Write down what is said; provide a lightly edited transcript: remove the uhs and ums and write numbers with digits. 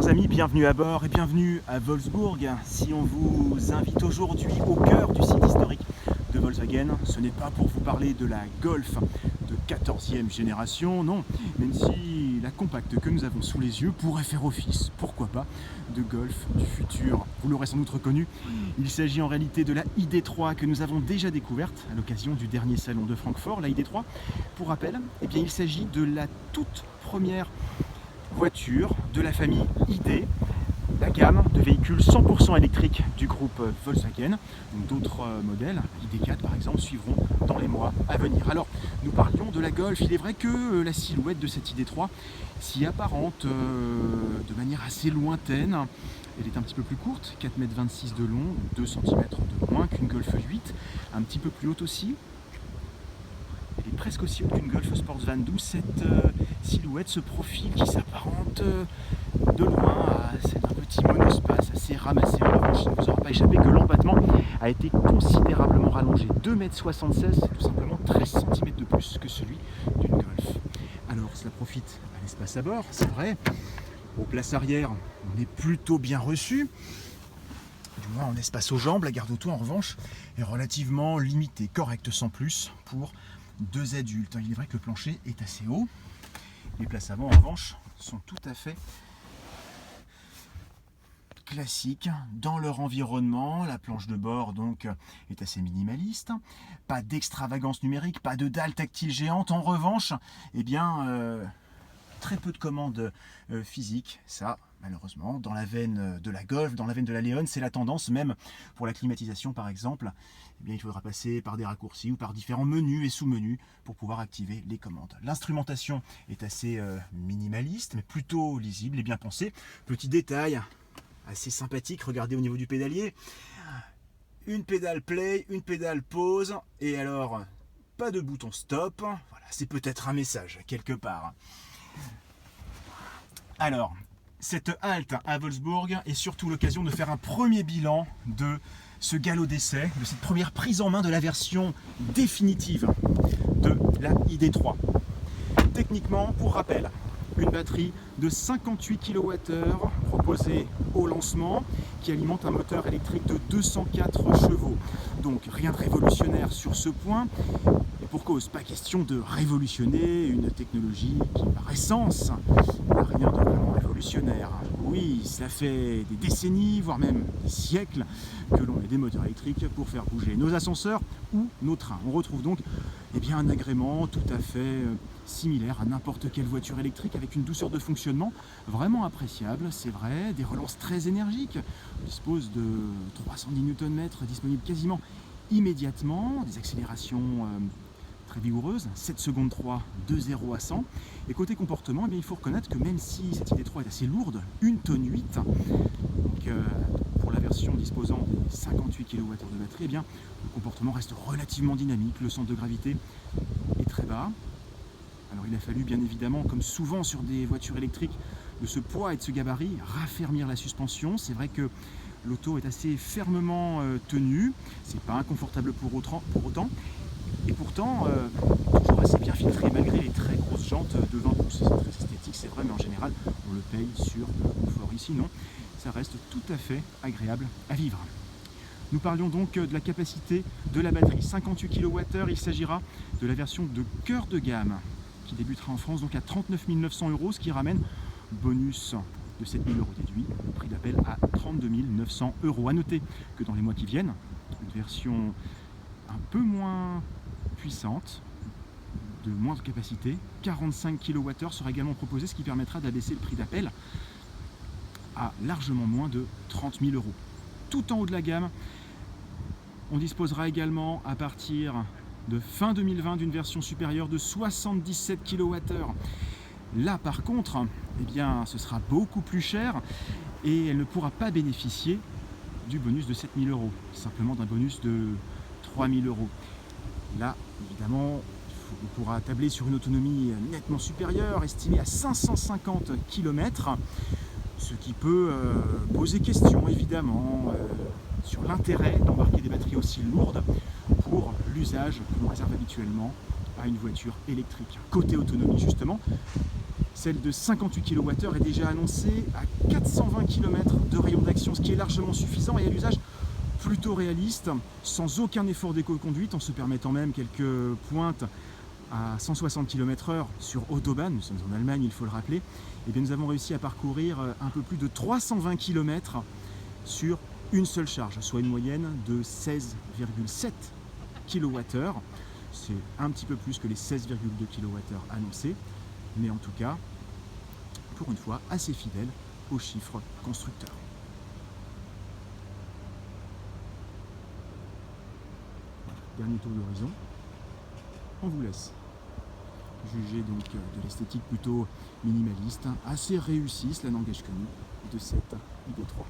chers amis, bienvenue à bord et bienvenue à Wolfsburg. Si on vous invite aujourd'hui au cœur du site historique de Volkswagen, ce n'est pas pour vous parler de la Golf de 14e génération, non, même si la compacte que nous avons sous les yeux pourrait faire office, pourquoi pas, de Golf du futur. Vous l'aurez sans doute reconnu, il s'agit en réalité de la ID.3 que nous avons déjà découverte à l'occasion du dernier salon de Francfort, la ID.3. Pour rappel, eh bien, il s'agit de la toute première voiture de la famille ID, la gamme de véhicules 100% électriques du groupe Volkswagen. D'autres modèles, ID.4 par exemple, suivront dans les mois à venir. Alors, nous parlions de la Golf. Il est vrai que la silhouette de cette ID.3 s'y apparente de manière assez lointaine. Elle est un petit peu plus courte, 4,26 m de long, 2 cm de moins qu'une Golf 8, un petit peu plus haute aussi. Elle est presque aussi haute qu'une Golf Sportsvan, d'où cette silhouette, ce profil qui s'apparente de loin à celle d'un petit monospace assez ramassé. En revanche, il ne vous aura pas échappé que l'empattement a été considérablement rallongé. 2,76 m, c'est tout simplement 13 cm de plus que celui d'une Golf. Alors, cela profite à l'espace à bord, c'est vrai. Aux places arrière, on est plutôt bien reçu. Du moins en espace aux jambes, la garde auto en revanche est relativement limitée, correcte sans plus pour deux adultes. Il est vrai que le plancher est assez haut. Les places avant en revanche sont tout à fait classiques dans leur environnement. La planche de bord donc est assez minimaliste. Pas d'extravagance numérique, pas de dalle tactile géante. En revanche, eh bien, très peu de commandes physiques. Ça, malheureusement, dans la veine de la Golf, dans la veine de la Léon, c'est la tendance. Même pour la climatisation par exemple, eh bien, il faudra passer par des raccourcis ou par différents menus et sous-menus pour pouvoir activer les commandes. L'instrumentation est assez minimaliste, mais plutôt lisible et bien pensée. Petit détail assez sympathique, regardez au niveau du pédalier. Une pédale play, une pédale pause, et alors, pas de bouton stop. Voilà, c'est peut-être un message quelque part. Alors, cette halte à Wolfsburg est surtout l'occasion de faire un premier bilan de ce galop d'essai, de cette première prise en main de la version définitive de la ID.3. Techniquement, pour rappel, une batterie de 58 kWh proposée au lancement qui alimente un moteur électrique de 204 chevaux. Donc rien de révolutionnaire sur ce point. Et pour cause, pas question de révolutionner une technologie qui par essence n'a rien de vraiment révolutionnaire. Oui, ça fait des décennies, voire même des siècles que l'on met des moteurs électriques pour faire bouger nos ascenseurs ou nos trains. On retrouve donc un agrément tout à fait similaire à n'importe quelle voiture électrique avec une douceur de fonctionnement vraiment appréciable, c'est vrai, des relances très énergiques. On dispose de 310 Nm disponibles quasiment immédiatement, des accélérations très vigoureuses, 7 secondes 3, de 0 à 100. Et côté comportement, il faut reconnaître que même si cette ID.3 est assez lourde, 1 tonne 8, donc, pour la version disposant des 58 kWh de batterie, le comportement reste relativement dynamique, le centre de gravité est très bas. Alors il a fallu bien évidemment, comme souvent sur des voitures électriques de ce poids et de ce gabarit, raffermir la suspension. C'est vrai que l'auto est assez fermement tenue, c'est pas inconfortable pour autant, et pourtant toujours assez bien filtré malgré les très grosses jantes de 20 pouces. C'est très esthétique, c'est vrai, mais en général on le paye sur le confort. Ici non, ça reste tout à fait agréable à vivre. Nous parlions donc de la capacité de la batterie, 58 kWh. Il s'agira de la version de cœur de gamme qui débutera en France donc à 39 900 €, ce qui ramène bonus de 7 000 € déduit, le prix d'appel à 32 900 €. A noter que dans les mois qui viennent, une version un peu moins puissante, de moindre capacité, 45 kWh sera également proposée, ce qui permettra d'abaisser le prix d'appel à largement moins de 30 000 €. Tout en haut de la gamme, on disposera également à partir de fin 2020 d'une version supérieure de 77 kWh. Là par contre, ce sera beaucoup plus cher et elle ne pourra pas bénéficier du bonus de 7 000 €, simplement d'un bonus de 3 000 €. Là, évidemment, on pourra tabler sur une autonomie nettement supérieure, estimée à 550 km, ce qui peut poser question évidemment sur l'intérêt d'embarquer des batteries aussi lourdes pour l'usage que l'on réserve habituellement à une voiture électrique. Côté autonomie justement, Celle de 58 kWh est déjà annoncée à 420 km de rayon d'action, ce qui est largement suffisant et à l'usage plutôt réaliste, sans aucun effort d'éco-conduite, en se permettant même quelques pointes à 160 km/h sur Autobahn. Nous sommes en Allemagne, il faut le rappeler. Et bien, nous avons réussi à parcourir un peu plus de 320 km sur une seule charge, soit une moyenne de 16,7 kWh. C'est un petit peu plus que les 16,2 kWh annoncés, mais en tout cas, pour une fois, assez fidèle aux chiffres constructeurs. Dernier tour d'horizon. On vous laisse juger donc de l'esthétique plutôt minimaliste, assez réussie, cela n'engage que nous, de cette ID3.